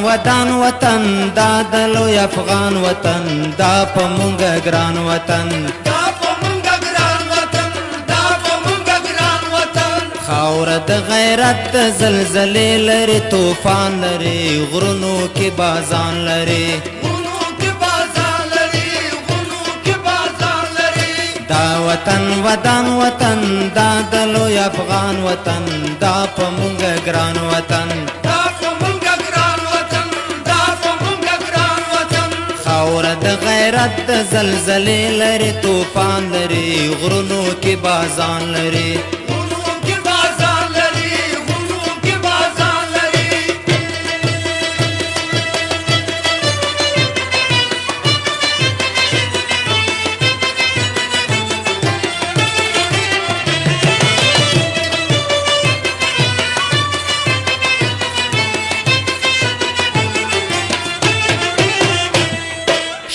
ودان وطن دا د لوی افغان وطن دا په مونږه ګران وطن خاوره د غیرت د زلزلې لري طوفان لري غرونو کې بازان لري دا وطن ودان وطن دا د لوی افغان وطن دا په مونږه ګران وطن خاوره د غیرت د زلزلې لري طوفان لري غرونو کې بازان لري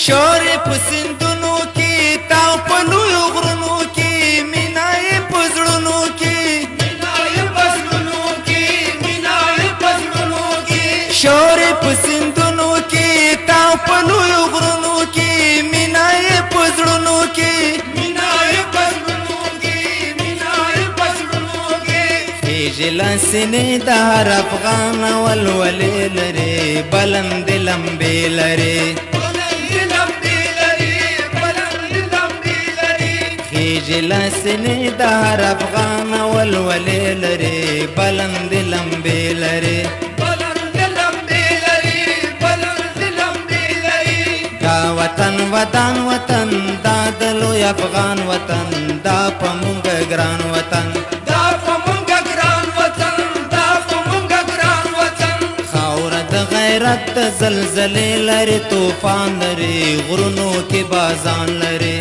شورې په سیندونو کې تاو په لویو غرونو کې مینا یې په زړونو کې شورې په سیندونو کې تاو په لویو غرونو کې مینا یې په زړونو کې خېژې لاسنې د هر افغان ولولې لري بلند لمبې لري خېژې لاسنې د هر افغان ولولې لري بلند لمبې لري دا وطن ودان وطن دا د لوی افغان وطن دا په مونږه ګران وطن خاوره د غیرت د زلزلې لري طوفان لري غرونو کې بازان لري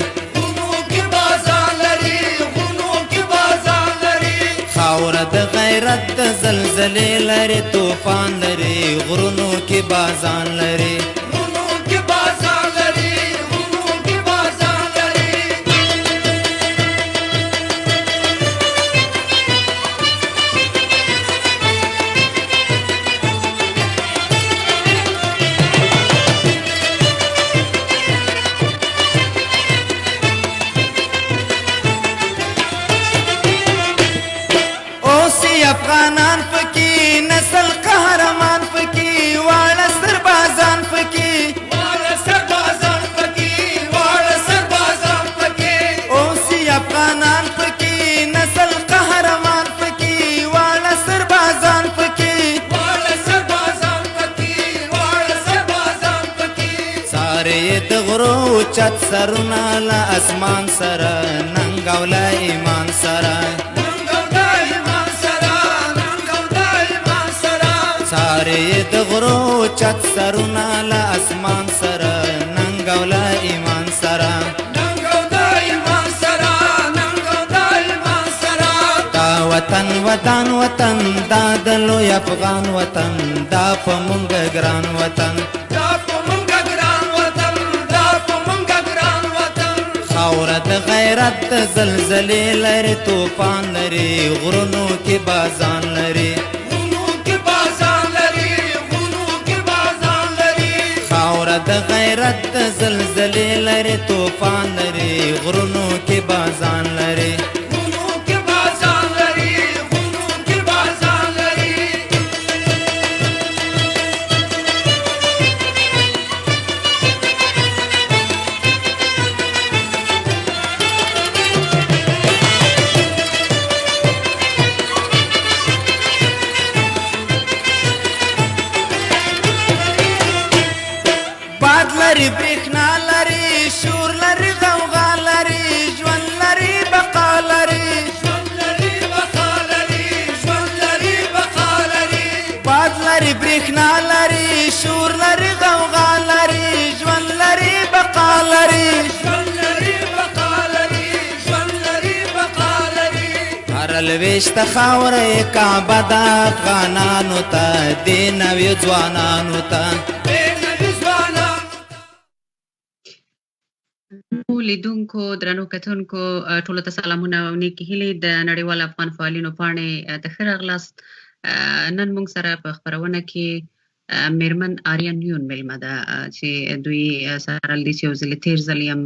خاوره د غیرت د زلزلې لري طوفان لري غرونو کې بازان لري افغانان پکې نسل قهرمان پکې واړه سربازان پکې اوسې افغانان پکې نسل قهرمان پکې واړه سربازان پکې سارې د غرو چت سرونه له اسمان سره ننګوله ایمان سره سارې د غرو چت سرونه له اسمان سره ننګوله ایمان سره دا وطن ودان وطن دا د لوی افغان وطن دا په مونږه ګران وطن خاوره د غیرت د زلزلې لري طوفان لري غرونو کې بازان لري خاوره د غیرت د زلزلې لري طوفان لري غرونو کې بازان لري باد لري برېښنا لري شور لري غوغا لري ژوند لري بقا لري باد لري برېښنا لري شور لري غوغا لري ژوند لري بقا لري هر لویشته خاوره کعبه د افغانانو ته دې نوي ځوانانو ته لیدونکو درنو کتونکو ټولو ته سلامونه او نیکې هیلې د نړیوال افغان فعالینو پاڼې ته ښه راغلاست. نن موږ سره په خپرونه کې میرمن آریان یون مېلمه ده چې دوی سره د یو ځل تیر ځل یم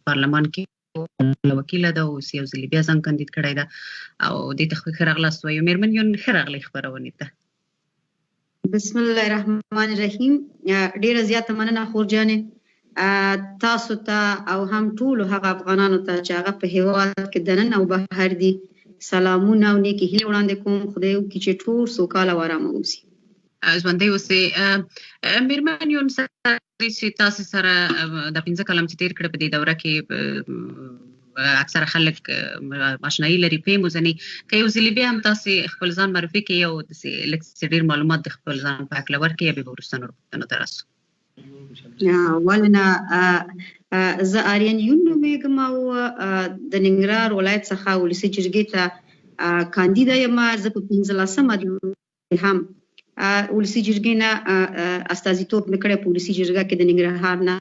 پارلمان کې وکیله ده او یو ځل بیا ځان کاندید کړی ده او دې ته ښه راغلاست وایو. میرمن یون ښه راغلی خپرونې ته. بسم الله الرحمن الرحیم. ډیره زیاته مننه خور جانې تاسو ته او هم ټولو هغه افغانانو ته چې هغه په هیواد کې دننه او بهر دي سلامونه او نیکې هیلې وړاندې کوم. خدای وکړي چې ټول سوکاله او ارامه اوسي. ژوندی اوسئ. میرمن یون چې تاسو سره د 15 کلم چې تیر کړه په دې دوره کې اکثره خلک آشنایي لري په موزني که یو ځل بیا هم تاسو خپل ځان معرفي کړئ او د ډېر معلومات د خپل ځان په هکله ورکړئ بیا به وروسته نورو پوښتنو ته راسو. اولا زه آریان یون نومېږم او د ننګرهار ولایت څخه ولسي جرګې ته کاندیده یم. زه په 15مه هم ولسي جرګې نه استازیتوب مې کړی په ولسي جرګه کې د ننګرهار نه.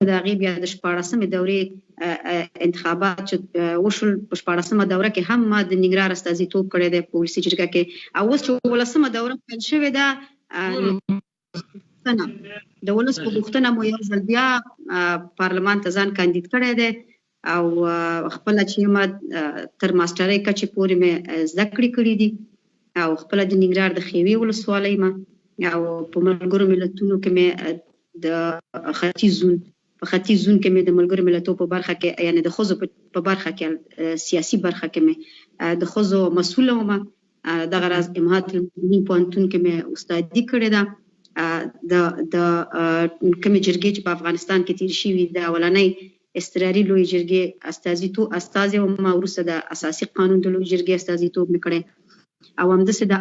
د هغې بیا د 14مې دورې انتخابات چې وشول په 14مه دوره کې هم ما د ننګرهار استازیتوب کړی دی په ولسي جرګه کې. او اوس چې 15مه دوره پیل شوې ده د ولس په غوښتنه مو یو ځل بیا پارلمان ته ځان کاندید کړی دی او خپله چې یم تر ماسټرۍ کچې پورې مې زده کړې کړي دي او خپله د ننګرهار د خیوې ولسوالۍ یم او په ملګرو ملتونو کې مې د ختیځ زون کې مې د ملګرو ملتونو په برخه کې یعنې د ښځو په برخه کې سیاسي برخه کې مې د ښځو مسؤله وم. دغه راز امهات المؤمنین پوهنتون کې مې استادي کړې ده. د کومې جرګې چې په افغانستان کې تیر شوي د اولنۍ اضطراري لویې جرګې استازی وم. وروسته د اساسي قانون د لویې جرګې استازیتوب مې کړی او همداسې د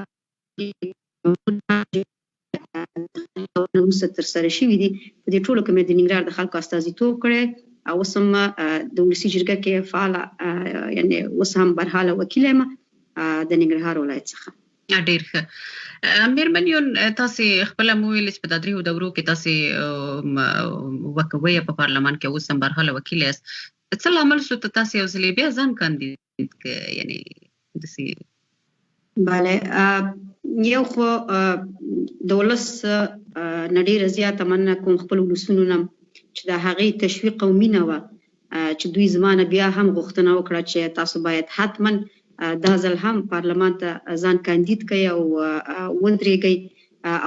وروسته ترسره شوي دي. په دې ټولو کې مې د ننګرهار د خلکو استازیتوب کړی او اوس هم د ولسي جرګه کې فعاله یعنې اوس هم برحاله وکیله یم د ننګرهار ولایت څخه. ډېر ښه. میرمن یون تاسې خپله مو ویلې چې په دا دریو دورو کې تاسې وکوئ په پارلمان کې اوس هم برحاله وکیله یاست. څه لامل شو ته تاسې یو ځل بیا ځان کاندید کړئ یعنې داسې؟ بله یو خو د ولس نه ډېره زیاته مننه کوم خپل ولسونو نه چې د هغې تشویق او مینه وه چې دوی زما نه بیا هم غوښتنه وکړه چې تاسو باید حتما دا ځل هم پارلمان ته ځان کاندید کړئ او ودرېږئ.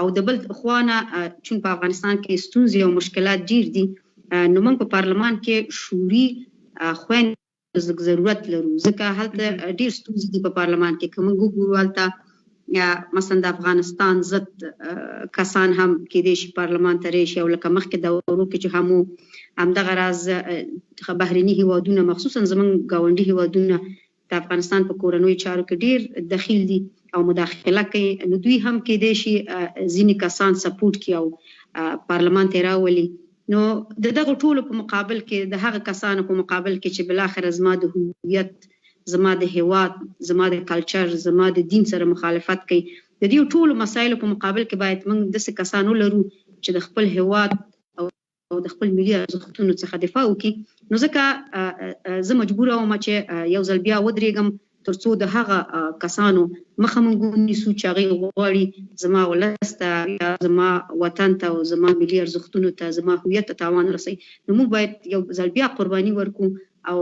او د بل خوا نه چون په افغانستان کې ستونزې او مشکلات ډېر دي نو موږ په پارلمان کې شعوري خویندې ضرورت لرو ځکه هلته ډېر ستونزې دي په پارلمان کې. که موږ وګورو هلته مثلا د افغانستان ضد کسان هم کیدای شي پارلمان ته راشي او لکه مخکې دورو کې چې هم همدغه راز بهرني هیوادونه مخصوصا زموږ ګاونډي هیوادونه د افغانستان په کورنیو چارو کې ډېر دخیل دي او مداخله کوي نو دوی هم کیدای شي ځینې کسان سپورټ کړي او پارلمان ته راولي. نو د دغه ټولو په مقابل کې د هغه کسانو په مقابل کې چې بالاخره زما د هویت زما د هیواد زما د کلچر زما د دین سره مخالفت کوي د دې ټولو مسایلو په مقابل کې باید موږ داسې کسان ولرو چې د خپل هیواد او د خپل ملي ارزښتونو څخه دفاع وکړي. نو ځکه زه مجبوره وم چې یو ځل بیا ودرېږم تر څو د هغه کسانو مخه موږ ونیسو چې هغوی غواړي زما ولس ته یا زما وطن ته او زما ملي ارزښتونو ته زما هویت ته تاوان رسوي. نو موږ باید یو ځل بیا قرباني ورکړو او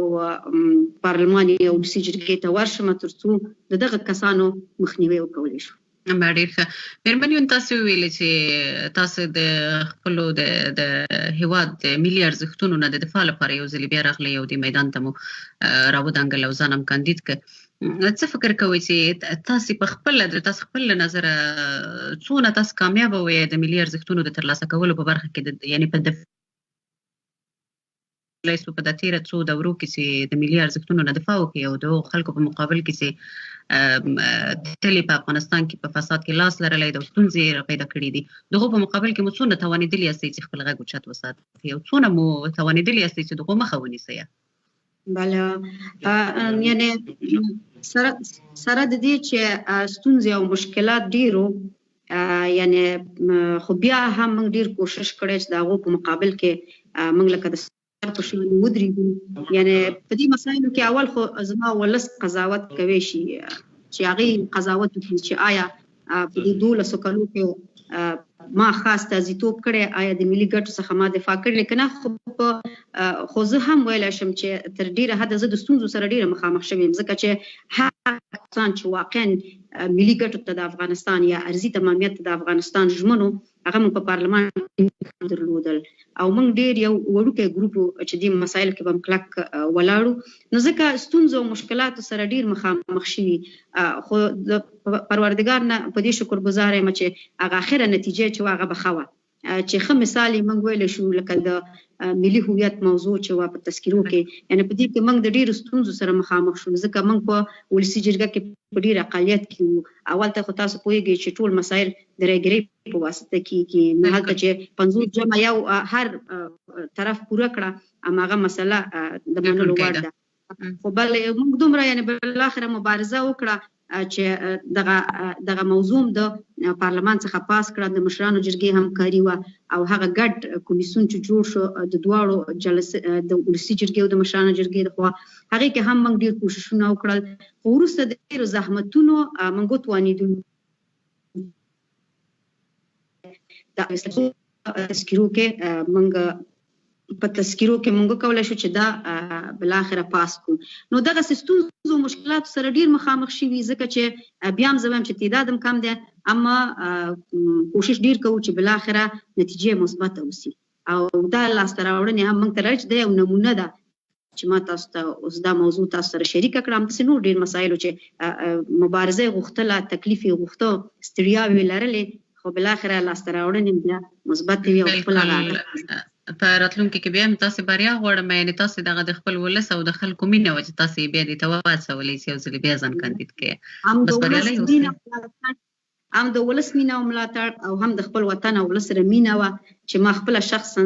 پارلمان یا ولسي جرګې ته ورشم تر څو د دغه کسانو مخنیوی وکولی شو. ډېر ښه. میرمن یون تاسو وویلې چې تاسو د خپلو د هیواد د ملي ارزښتونو نه د دفاع لپاره یو ځل بیا راغلی او دې میدان ته مو راودانګل او ځان هم کاندید کړ. څه فکر کوئ چې تاسو په خپله تاسو خپل له نظره څونه تاسو کامیابه وئ د ملي ارزښتونو د ترلاسه کولو په برخه کې یعنې په په دا تیره څو دورو کې چې د ملي ارزښتونو نه دفاع وکړي او د خلکو په مقابل کې چې تلې په افغانستان کې په فساد کې لاس لرلی د ستونزې پیدا کړي دي دغو په مقابل کې مو څونه توانېدلي یاستئ چې خپل غږ اوچت وساتئ او څونه مو توانېدلي یاستئ چې دغو مخه ونیسئ؟ بله یعنې سره د دې چې ستونزې او مشکلات ډېر وو یعنې خو بیا هم موږ ډېر کوشش کړی چې د هغو په مقابل کې موږ لکه د په شان ودرېږو. یعنې په دې مسایلو کې اول خو زما ولس قضاوت کوی شي چې هغې قضاوت وکړي چې آیا په دې 12 کالو کې ما خاص تازیتوب کړی آیا د ملي ګټو څخه ما دفاع کړې کنه خو زه هم ویلی شم چې تر ډیره حده زه د ستونزو سره ډیره مخامخ شوم ځکه چې هغه کسان چې واقعا ملي ګټو ته د افغانستان یا ارضي تمامیت ته د افغانستان ژمنو هغه موږ په پارلمان کې درلودل او موږ ډیر یو وړوکی ګروپ چې دې مسایل کې به کلک ولاړو نو ځکه ستونزو او مشکلاتو سره ډیر مخامخ شوي خو د پروردګار نه په دې شکر ګزار یم چې هغه اخره نتیجه چې هغه به ښه وه چې ښه مثال یې موږ ویلی شو لکه د ملي هویت موضوع چې وه په تذکیرو کې یعنې په دې کې موږ د ډېرو ستونزو سره مخامخ شو ځکه موږ په ولسي جرګه کې په ډېر اقلیت کې وو اول ته خو تاسو پوهېږئ چې ټول مسایل د رایګرۍ په واسطه کېږي نو هلته چې 50 جمع یو هر طرف پوره کړه هماغه مسله د منلو وړ ده خو بل موږ دومره یعنې بالاخره مبارزه وکړه چې دغه موضوع د پارلمان څخه پاس کړه د مشرانو جرګې همکاري وه او هغه ګډ کمیسیون چې جوړ شو د دواړو جلسې د ولسي جرګې او د مشرانو جرګې لخوا هغې کې هم موږ ډېر کوششونه وکړل خو وروسته د ډېرو زحمتونو موږ وتوانېدو د تذکیرو کې موږ په تذکیرو کې موږ کولی شو چې دا بالاخره پاس کړو نو دغه ستونزو مشکلاتو سره ډیر مخامخ شوي ځکه چې بیا هم زه وایم چې تعداد هم کم دی اما کوشش ډیر کوو چې بالاخره نتیجې مثبته اوسي او دا لاسته راوړنې هم موږ ته راځي چې دا یو نمونه ده چې ما تاسو ته اوس دا موضوع تاسو سره شریکه کړم همداسې نور ډیر مسایلو چې مبارزه یې غوښتله تکلیف یې غوښته ستړیاوې یې لرلې خو بالاخره لاسته راوړنې بیا مثبت وي او خپله په راتلونکي کې بیا هم تاسې بریا غواړم یعنې تاسې دغه د خپل ولس او د خلکو مینه وه چې تاسې بیا دې ته وهڅولی چې یو ځلې بیا ځان کاندید کړې بس بریالی اوسئ هم د ولس مینه او ملاتړ او هم د خپل وطن او ولس سره مینه وه چې ما خپله شخصا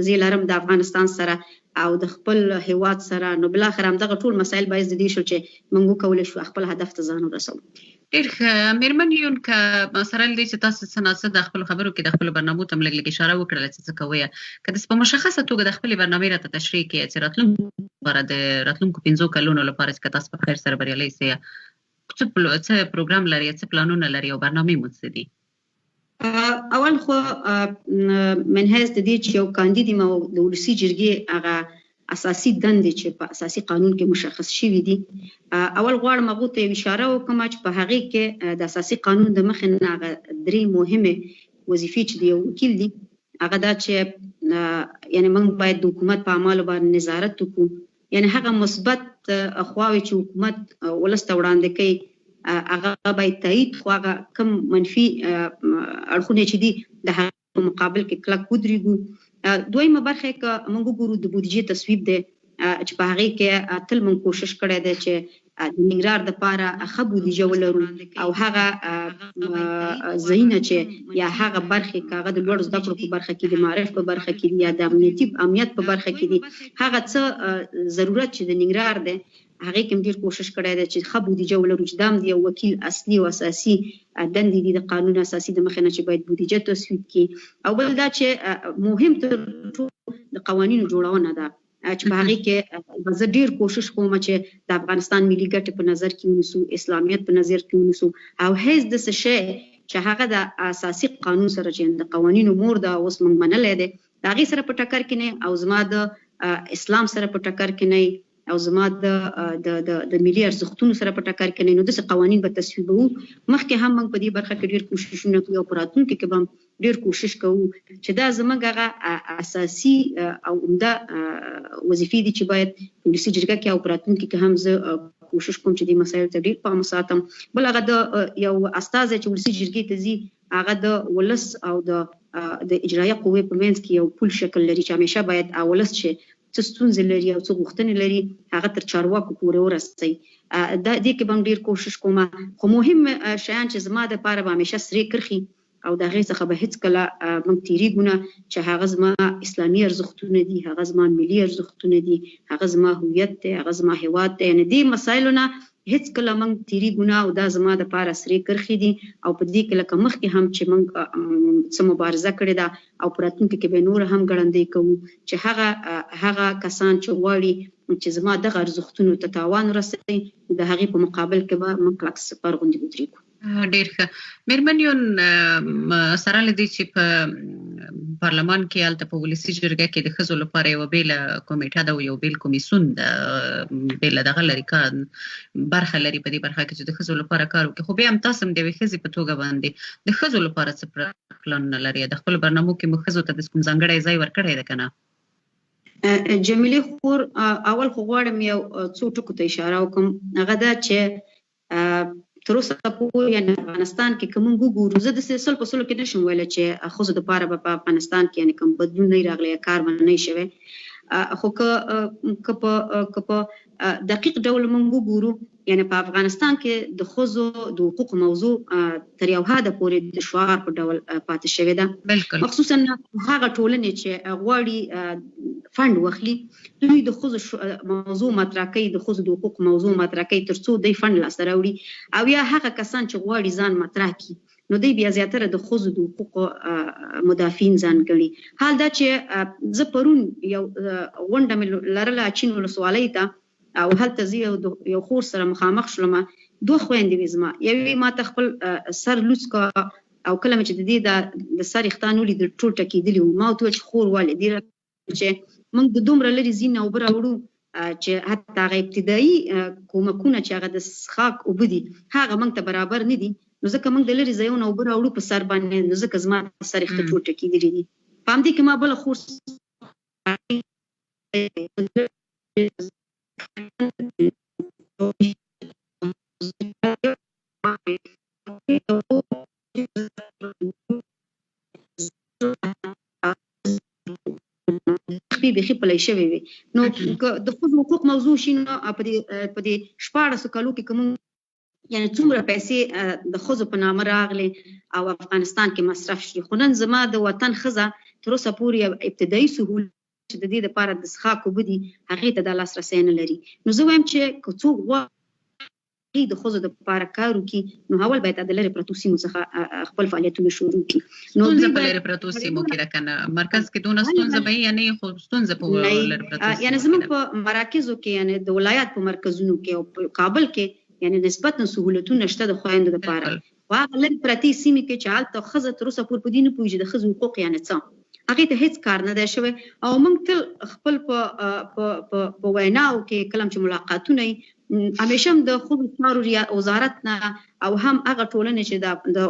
زه لرم د افغانستان سره او د خپل هیواد سره نو بالاخره همدغه ټول مسایل باعث د دې شو چې موږ وکولی شو خپل هدف ته ځان ورسوو ډېر ښه مېرمن یون که سره له دې چې تاسو څه ناڅه د خپلو خبرو کې د خپلو برنامو ته هم لږ اشاره وکړله چې څه کوئ که داسې په مشخصه توګه د خپلې برنامې راته تشریح کړئ چې د راتلونکو 5 کلونو لپاره چې که تاسو په خیر سره بریالۍ سئ څه پروګرام لري څه پلانونه لري او برنامې مو څه دي اول خو من حیث د دې چې یو کاندید یم او د ولسي جرګې هغه اساسي دندې چې په اساسي قانون کې مشخص شوي دي اول غواړم هغو ته یو اشاره وکړم چې په هغې کې د اساسي قانون د مخې نه هغه 3 مهمې وظیفې چې د یو وکیل دي هغه دا چې یعنې موږ باید د حکومت په اعمالو باندې نظارت وکړو یعنې هغه مثبت خواوې چې حکومت ولس ته وړاندې کوي هغه باید تایید خو هغه کم منفي اړخونه چې دي د هغه په مقابل کې کلک ودرېږو دویمه برخه که موږ وګورو د بودیجې تصویب دی چې په هغې کې تل موږ کوشش کړی دی چې د ننګرهار دپاره ښه بودیجه ولرو او هغه ځایونه چې یا هغه برخې که هغه د لوړو زده کړو په برخه کې دي معارف په برخه کې دي یا د امنیت په برخه کې دي هغه څه ضرورت چې د ننګرهار دی هغې کې هم ډېر کوشش کړی دی چې ښه بودیجه ولرو چې دا هم د یو وکیل اصلي او اساسي دندې دي د قانون اساسي د مخې نه چې باید بودیجه تصویب کړي او بل دا چې مهم تر ټولو د قوانینو جوړونه ده چې په هغې کې زه ډېر کوشش کوم چې د افغانستان ملي ګټې په نظر کې ونیسو اسلامیت په نظر کې ونیسو او هیڅ داسې شی چې هغه د اساسي قانون سره چې د قوانینو مور ده اوس موږ منلی دی د هغې سره په ټکر کې نه او زما د اسلام سره په ټکر کې نه او زما د ملي ارزښتونو سره په ټکر کې نه نو داسې قوانین به تصویبوو مخکې هم موږ په دې برخه کې ډېر کوششونه کوو او په راتلونکي کې به هم ډېر کوشش کوو چې دا زموږ هغه اساسي او عمده وظیفې دي چې باید په ولسي جرګه کې او په راتلونکي کې هم زه کوشش کوم چې دې مسایلو ته ډېر پام وساتم بل هغه د یو استازی چې ولسي جرګې ته ځي هغه د ولس او د اجرایه قوې په منځ کې یو پل شکل لري چې همیشه باید ولس چې څه ستونزې لري او څه غوښتنې لري هغه تر چارواکو پورې ورسوي دې کې به هم ډېر کوشش کوم خو مهم شیان چې زما دپاره به همیشه سرې کرښي او د هغې څخه به هېڅکله موږ تېرېږو نه چې هغه زما اسلامي ارزښتونه دي هغه زما ملي ارزښتونه دي هغه زما هویت دی هغه زما هېواد دی یعنې دې مسایلو نه هېڅکله موږ تېرېږو نه او دا زما دپاره سرې کرښې دي او په دې کې لکه مخکې هم چې موږ څه مبارزه کړې ده او په راتلونکي کې به یې نوره هم ګړندۍ کوو چې هغه کسان چې غواړي چې زما دغه ارزښتونو ته تاوان ورسوي د هغې په مقابل کې به موږ کلک سپر غوندې ودرېږو ډېر ښه مېرمنیون سره له دې چې په پارلمان کې هلته په ولسي جرګه کې د ښځو لپاره یوه بېله کمیټه ده او یو بېل کمیسیون ده بېله دغه لري برخه لري په دې برخه کې چې د ښځو لپاره کار وکړي خو بیا هم تاسو هم د یوې ښځې په توګه باندې د ښځو لپاره څه پلانونه لري د خپلو برنامو کې مو ښځو ته د کوم ځانګړی ځای ورکړی ده که نه جمیلې خور اول خو غواړم یو څو ټکو ته اشاره وکړم هغه دا چې تر اوسه پورې یعنې افغانستان کې که موږ وګورو زه داسې سل په سلو کې نشم ویلی چې ښځو دپاره به په افغانستان کې یعنې کوم بدلون نه وي راغلی یا کار به نه وي شوی خو که په دقیق ډول موږ وګورو یعنې په افغانستان کې د ښځو د حقوقو موضوع تر یو حده پورې د شعار په ډول پاتې شوې ده مخصوصا هغه ټولنې چې غواړي فنډ واخلي دوی د ښځو موضوع مطرح کوي د ښځو د حقوقو موضوع مطرح کوي تر څو دوی فنډ لاسته راوړي او یا هغه کسان چې غواړي ځان مطرح کړي نو دوی بیا زیاتره د ښځو د حقوقو مدافعین ځان ګڼي حال دا چې زه پرون یو غونډه مې لرله اچین ولسوالۍ ته او هلته زه یو خور سره مخامخ شولم 2 خویندې وې زما یوې ما ته خپل سر لوڅ کا او کله مې چې د دې د سر ویښتان ولیدل ټول ټکېدلي وو ما ورته وویل چې خور ولې دې چې موږ د دومره لرې ځینې اوبه راوړو چې حتی هغه ابتدایي کومکونه چې هغه د څښاک اوبه دي هغه موږ ته برابر نه دي نو ځکه موږ د لرې ځایونو اوبه راوړو په سر باندې نو ځکه زما سر ویښته ټول ټکېدلي دي په همدې کې ما بله خور بیخي پلی شوی وي نو د ښځو حقوق موضوع شي نو په دې 14 کالو کې کوم یعنی څومره پیسې د ښځو په نامه راغلي او افغانستان کې مصرف شي خو نن زما د وطن ښځه تر اوسه پورې ابتدایي سهولت چې د دې لپاره د څښاک اوبه دي هغې ته دا لاسرسی نه لري نو زه وایم چې که څوک غواړي د ښځو دپاره کار وکړي نو اول باید د لرې پرتو سیمو څخه خپل فعالیتونه شروع کړي ستونزه په لرې پرتو سیمو کې ده که نه مرکز کې دونه ستونزه به یې یعنې خو ستونزه په لرې پرتو سیمو یعنې زموږ په مراکزو کې یعنې د ولایت په مرکزونو کې او په کابل کې یعنې نسبتاً سهولتونه شته د خویندو دپاره خو هغه لرې پرتې سیمې کې چې هلته ښځه تر اوسه پورې په دې نه پوهېږي د ښځو حقوق یعنې څه هغې ته هیڅ کار نه دی شوی او موږ تل خپل په ویناو کې کله چې ملاقاتونه وي همیشه هم د ښځو چارو وزارت نه او هم هغه ټولنې چې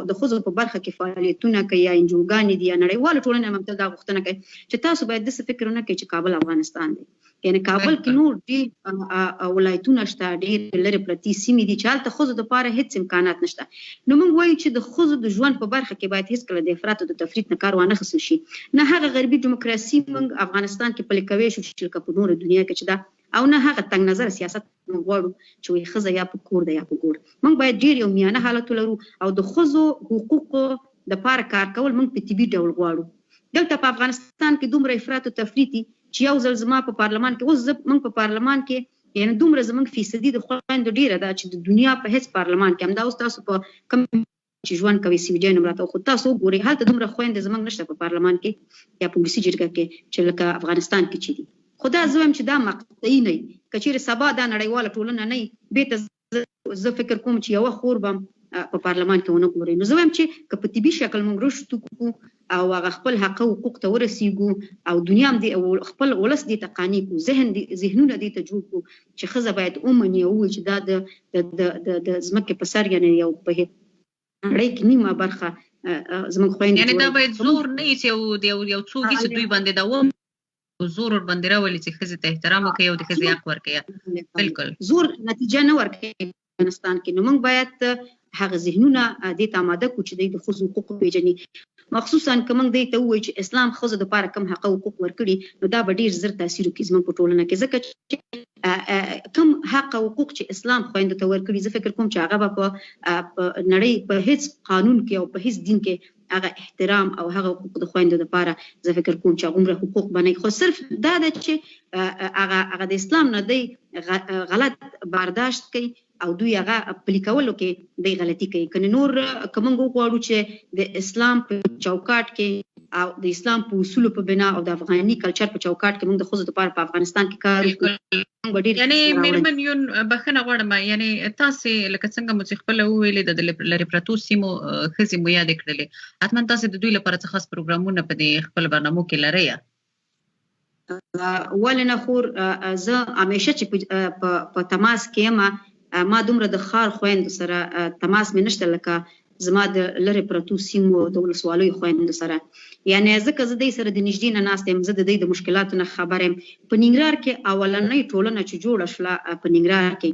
د ښځو په برخه کې فعالیتونه کوي یا انجوګانې دي یا نړیوالو ټولنې هم تل دا غوښتنه کوي چې تاسو باید داسې فکر ونه کوئ چې کابل افغانستان دی یعنې کابل کې نور ډېر ولایتونه شته ډېر لرې پرتې سیمې دي چې هلته ښځو دپاره هېڅ امکانات نشته نو موږ وایو چې د ښځو د ژوند په برخه کې باید هېڅکله د افراط او د تفریط نه کار وانخیستل شي نه هغه غربي ډیموکراسي موږ افغانستان کې پلي کوی شو چې لکه په نوره دنیا کې چې ده او نه هغه تنګ نظر سیاست موږ غواړو چې وایي ښځه یا په کور ده یا په ګور موږ باید ډېر یو میانه حالت ولرو او د ښځو حقوقو دپاره کار کول موږ په طبي ډول غواړو دلته په افغانستان کې دومره افراط او تفریط دي چې یو ځل زما په پارلمان کې اوس موږ په پارلمان کې یعنې دومره زموږ فیصدي د خویندو ډېره ده چې د دنیا په هېڅ پارلمان کې همدا اوس تاسو په کوم چې ژوند کوي CVJ نوم راته خو تاسو وګورئ هلته دومره خویندې زموږ نشته په پارلمان کې یا په ولسي جرګه کې چې لکه افغانستان کې چې دي خو دا زه وایم چې دا مقطعي نه وي که چېرې سبا دا نړیواله ټولنه نه وي بېرته زه فکر کوم چې یوه خور به په پارلمان کې ونه ګورئ نو زه وایم چې که په طبي شکل موږ رشد وکړو او هغه خپل حق او حقوق ته ورسېږو او دنیا هم خپل ولس دې ته قانع کړو ذهنونه دې ته جوړ کړو چې ښځه باید ومني او ووایي چې دا د ځمکې په سر یعنې یو په نړۍ کې نیمه برخه زموږ خویندې یعنې دا باید زور نه وي چې یو څوک وي چې دوی باندې دا زور ورباندې راولي چې ښځې ته احترام وکړي او د ښځې حق ورکړي بالکل زور نتیجه نه ورکوي افغانستان کې نو موږ باید هغه ذهنونه دې ته آماده کړو چې دوی د ښځو حقوق وپېژني مخصوصا که موږ دې ته ووایو چې اسلام ښځو دپاره کوم حق او حقوق ورکړي نو دا به ډېر زر تاثیر وکړي زموږ په ټولنه کې ځکه چې کوم حق او حقوق چې اسلام خویندو ته ورکړي زه فکر کوم چې هغه به په نړۍ په هېڅ قانون کې او په هېڅ دین کې هغه احترام او هغه حقوق د خویندو لپاره زه فکر کوم چې هغومره حقوق به نه خو صرف دا ده چې هغه د اسلام نه دی غلط برداشت کوي او دوی هغه پلي کولو کې دوی غلطي کوي که نور که موږ وغواړو چې د اسلام په چوکاټ کې او د اسلام په اصولو په بنا او د افغاني کلچر په چوکاټ کې موږ د ښځو لپاره په افغانستان کې کار وکړو. یعنی میرمن یون بخښنه غواړم، یعنی تاسې لکه څنګه مو چې خپله وویلې د لرې پرتو سیمو ښځې مو یادې کړلې، حتما تاسې د دوی لپاره څه خاص پروګرامونه په دې خپل برنامو کې لرئ؟ ولې نه خور، زه همیشه چې په تماس کې یم، ما دومره د ښار خویندو سره تماس مې نشته لکه زما د لرې پرتو سیمو د ولسوالیو خویندو سره. یعنی ځکه زه دوی سره د نږدې نه ناسته یم، زه د دوی د مشکلاتو نه خبر یم. په ننګرهار کې اولنۍ ټولنه چې جوړه شوله په ننګرهار کې،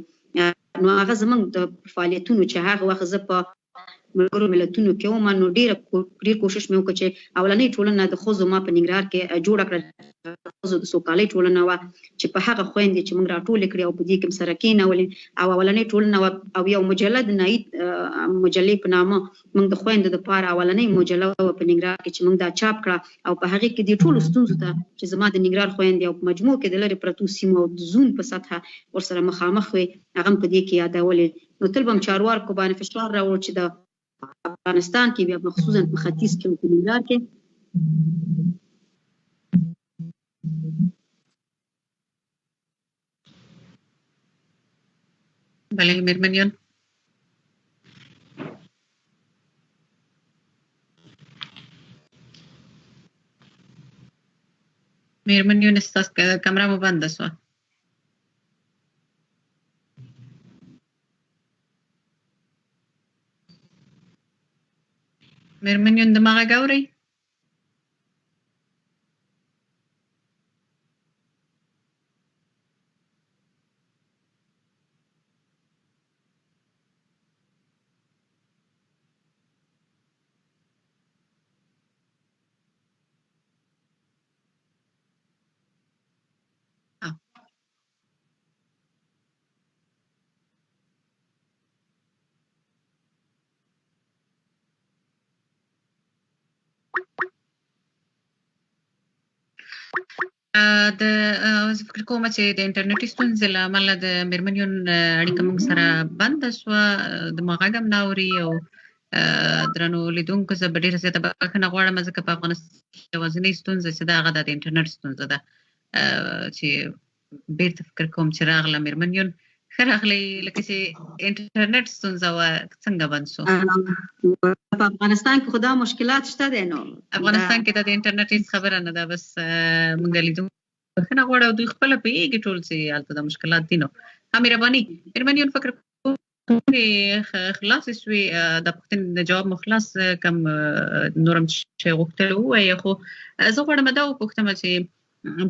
نو هغه زموږ د فعالیتونو چې هغه وخت زه په ملګرو ملتونو کې وم، نو ډېر کوشش مې وکړ چې اولنۍ ټولنه د ښځو ما په ننګرهار کې جوړه کړه، ښځو د سوکالۍ ټولنه وه چې په هغه خویندې چې موږ راټولې کړې او په دې کې سره کېنولې، او اولنۍ ټولنه وه. او یو مجله د ناید مجلې په نامه موږ د خویندو دپاره اولنۍ مجله وه په ننګرهار کې چې موږ دا چاپ کړه، او په هغې کې دې ټولو ستونزو ته چې زما د ننګرهار خویندې او په مجموع کې د لرې پرتو سیمو او د زون په سطحه ورسره مخامخ وې، هغه هم په دې کې یادولې. نو تل به هم چارواکو باندې فشار راوړ چې د افغانستان کې بیا خصوصا په ختیځ کې او په ننګرهار کې بله میرمن یون. میرمن یون ستاسو کمره مو بنده شوه. میرمن یون د ما غږ اورئ؟ زه فکر کوم چې د انټرنیټي ستونزې له امله د میرمن یون اړیکه موږ سره بنده شوه، د ما غږ هم نه اوري. او درنو لیدونکو زه به ډېره زیاته بخښنه غواړم ځکه په افغانستان کې یوازینۍ ستونزه چې ده هغه د انټرنیټ ستونزه ده چې بېرته فکر کوم چې راغله میرمن یون. ښه راغلی، لکه چې انټرنیټ ستونزه وه څنګه بند شو؟ په افغانستان کې خو دا مشکلات شته دی. نو افغانستان کې د انټرنیټ هېڅ خبره نه ده، بس موږ لیدونکو بخښنه غواړو او دوی خپله پوهېږي ټول چې هلته د مشکلات دي. نو مهرباني میرمن یون فکر کوم خلاصې شوې، د پوښتنې د جواب مو خلاص کم نور هم چې غوښتل ووایه، خو زه غواړم دا وپوښتم چې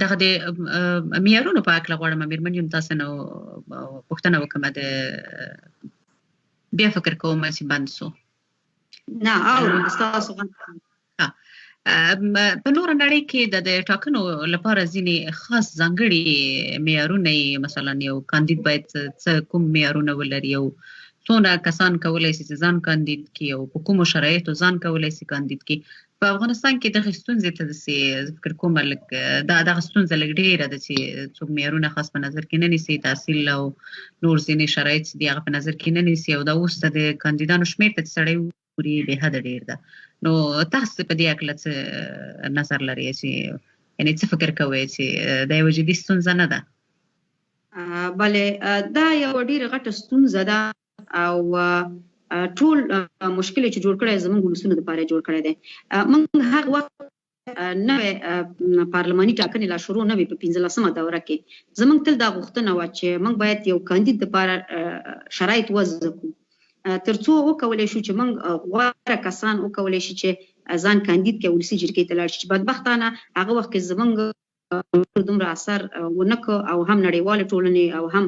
دغه د معیارونو په هکله غواړم میرمن یون تاسو نه پوښتنه وکړم. د بیا فکر کوم چې بند شو. نه اورم ستاسو غږ. په نوره نړۍ کې د ټاکنو لپاره ځینې خاص ځانګړي معیارونه یې، مثلا یو کاندید باید څه کوم معیارونه ولري، او څونه کسان کولی شي چې ځان کاندید کړي، او په کومو شرایطو ځان کولی شي کاندید کړي. په افغانستان کې دغه ستونزې ته داسې فکر کوم دغه ستونزه لږ ډېره ده چې څوک معیارونه خاص په نظر کې نه نیسي، تحصیل او نور ځینې شرایط چې دي هغه په نظر کې نه نیسي، او دا اوس د کاندیدانو شمېر ته چې سړی وګوري بې حده ډېر ده. نو تاسو په دې هکله څه نظر لرئ چې یعنې څه فکر کوئ چې دا یوه جدي ستونزه نه ده؟ بلې دا یوه ډېره غټه ستونزه ده، او ټول مشکل چې جوړ کړی زموږ ولسونو دپاره جوړ کړی دی. موږ هغه وخت نوې پارلماني ټاکنې لا شروع نه وې په 15مه دوره کې، زموږ تل دا غوښتنه وه چې موږ باید یو کاندید دپاره شرایط وضع کړو تر څو وکولی شو چې موږ غوره کسان وکولی شي چې ځان کاندید کړي ولسي جرګې ته لاړ شي. چې بدبختانه هغه وخت کې زموږ دومره اثر ونه کړ، او هم نړیوالې ټولنې او هم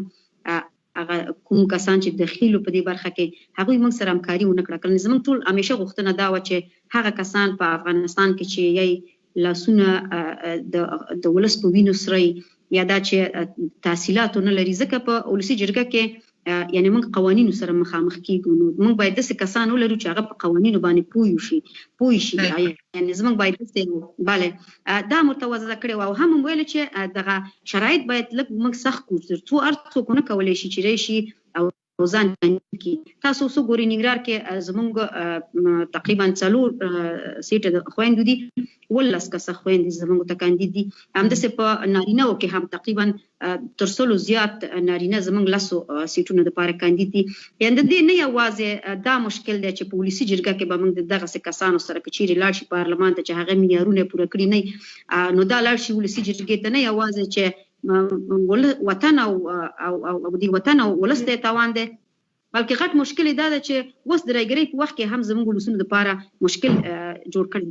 هغه کوم کسان چې دخیلو په دې برخه کې هغوی موږ سره همکاري ونه کړه. کله زموږ ټول همیشه غوښتنه دا وه چې هغه کسان په افغانستان کې چې یې لاسونه د ولس په وینو سره یا دا چې تحصیلاتو نه لري، ځکه په ولسي جرګه کې یعنی موږ قوانینو سره مخامخ کیږو، نو موږ باید داسې کسان ولرو چې هغه په قوانینو باندې پوه شي. یعنی زموږ باید داسې بله دا متوازه کړې وه، او هم ویل چې دغه شرایط باید لږ موږ سخت کړو تر څو هر څوک ونه کولی شي چې راشي او ځان کی تاسو سو ګوري ننګرهار کې زمونږ تقریبا 4 سیټه د خويندو دي ولس کس خويندې زمونږ ته کاندید دي همداسې په نارینه او کې هم تقریبا تر 100 زیات نارینه زمونږ لاسو سیټونو د پاره کاندید دي یاند دې نه یوازې دا مشکل دی چې پولیسي جرګه کې به موږ دغه کسانو سره کچيري لاړ شي پارلمان ته چې هغه معیارونه پوره کړی نه نو دا لاړ شي پولیسي جرګې ته نه یوازې چې وطن او دی وطن او ولس ته تاوان دی بلکې غټ مشکل دا ده چې وس د راګری په وخت کې هم زموږ ولسونو لپاره مشکل جوړ کړی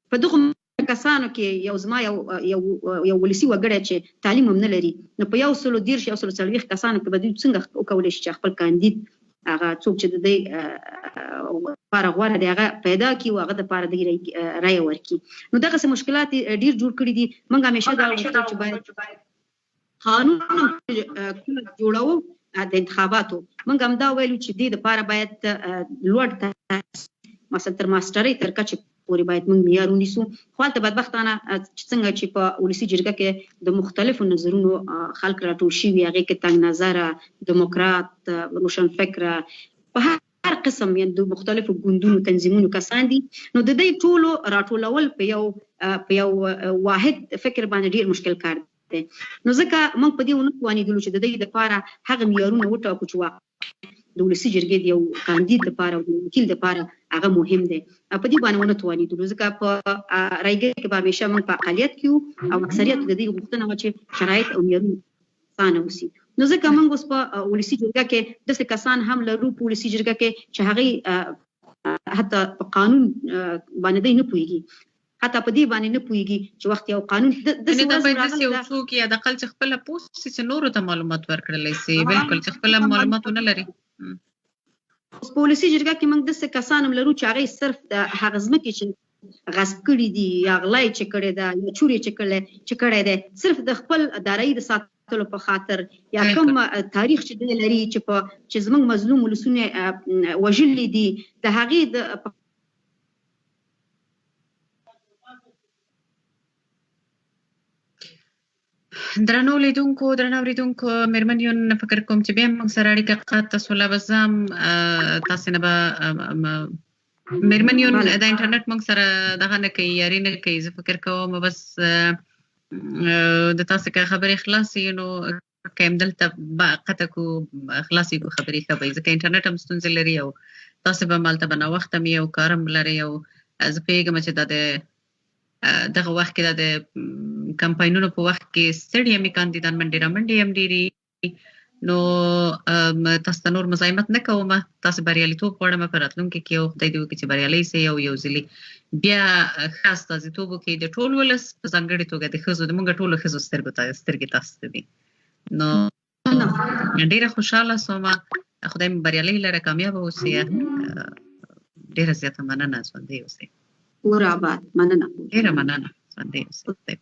په دغه کسانو کې یو زما یو ولسی وګړی چې تعلیم هم نه لري نو په 130 کسانو کې به دوی څنګه وکولای شي چې خپل کاندید هغه څوک چې د دې لپاره غوړه دی هغه پیدا کړي او هغه د لپاره د رای ورکړي نو دغه مشکلات ډیر جوړ کړي دي موږ همیشه دا وایو چې باید قانون جوړو د انتخاباتو موږ هم دا ویلو چې دې لپاره باید لوړ مثلا تر ماسترۍ تر کچې پورې باید موږ معیار ونیسو خو هلته بدبختانه څنګه چې په ولسي جرګه کې د مختلفو نظرونو خلک راټول شوي هغې کې تنګ نظره دیموکرات روشنفکره په هر قسم یعنې د مختلفو ګوندونو تنظیمونو کسان دي نو د دې ټولو راټولول په یو واحد فکر باندې ډیر مشکل کار دی نو ځکه موږ په دې ونه توانېدلو چې د دې لپاره هغه معیارونه وټاکو چې د ولسي جرګې د یو کاندید لپاره او د وکیل لپاره هغه مهم دی په دې باندې ونه توانېدلو ځکه په راګری کې به همیشه موږ په اقلیت کې او اکثریت د دې غوښتنه وه چې شرایط او معیارونه اسانه اوسي نو ځکه موږ اوس په ولسي جرګه کې داسې کسان هم لرو په ولسي جرګه کې چې هغې حتی په قانون باندې دی نه پوهېږي حتی په دې باندې نه پوهېږي چې وخت یو قانون دا باید داسې یو څوک یا د اقل چې خپله پوه شي چې نورو ته معلومات ورکړلی سي بلکل چې خپله معلومات ونه لري په ولسي جرګه کې موږ داسې کسان هم لرو چې هغې صرف د هغه ځمکې چې غصب کړي دي یا غلی چې کړی ده یا چور چې کړی دی صرف د خپل دارایي د ساتلو په خاطر یا کوم تاریخ چې دی لري چې زموږ مظلوم ولسونه وژلي دي د هغې د درنو لیدونکو درنو اوریدونکو مېرمنیو نه فکر کوم چې بیا موږ سره اړیکه قطع سوله به زه هم تاسې نه به مېرمنیو د انټرنیټ موږ سره دغه نه کوي یاري نه کوي زه فکر کوم بس د تاسې که خبرې خلاصې نو که یم دلته قطع کو خلاصې کو خبرې ښه به ځکه انټرنیټ هم ستونزې لري او تاسې به همالته به ناوخته م یې او کار هم لرئ او زه پوهېږم چې دا د دغه وخت کې د کمپاینونو په وخت کې ستړي همي کاندیدان منډې رامنډې هم ډېرې نو تاسو ته نور مزاحمت نه کوم تاسو بریالیتوب غواړم په راتلونکي کې او خدای دې وکړي چې بریالۍ سئ او یو ځلې بیا ښه استازیتوب وکړئ د ټول ولس په ځانګړې توګه د ښځو د موږ ټولو ښځو سترګې تاسو ته دي نو ډېره خوشحاله سوم خدای مو بریالۍ لره کامیابه اوسئ ډېره زیاته مننه ژوندۍ اوسئ پورا آباد مننه ډېره مننه ژوندۍ اوسئ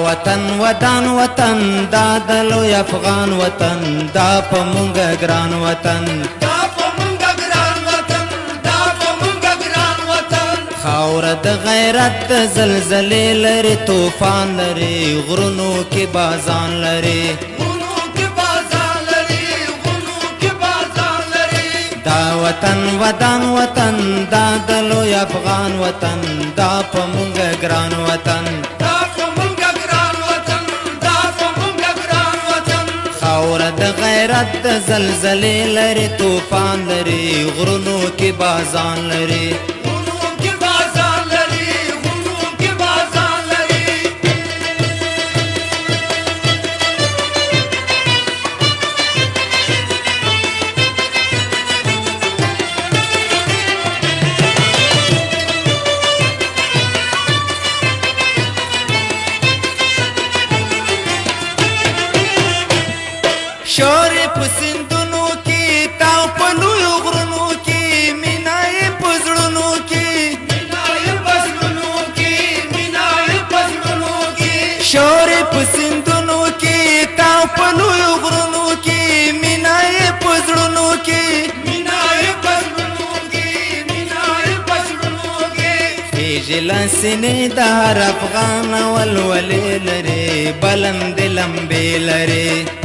وطن ودان وطن دا د لوی افغان وطن دا په مونږ ګران وطن دا په مونږ ګران وطن دا په مونږ ګران وطن خاوره د غیرت د زلزلې لري طوفان لري غرونو کې بازان لري دا وطن ودان وطن دا د لوی افغان وطن دا په مونږ ګران وطن خاوره د غیرت د زلزلې لري طوفان لري غرونو کې بازان لري شورې په سیندونو کې تاو په لویو غرونو کې مینا یې په زړونو کې شورې په سیندونو کې تاو په لویو لسنې د هر افغان ولولې لري بلند لمبې لري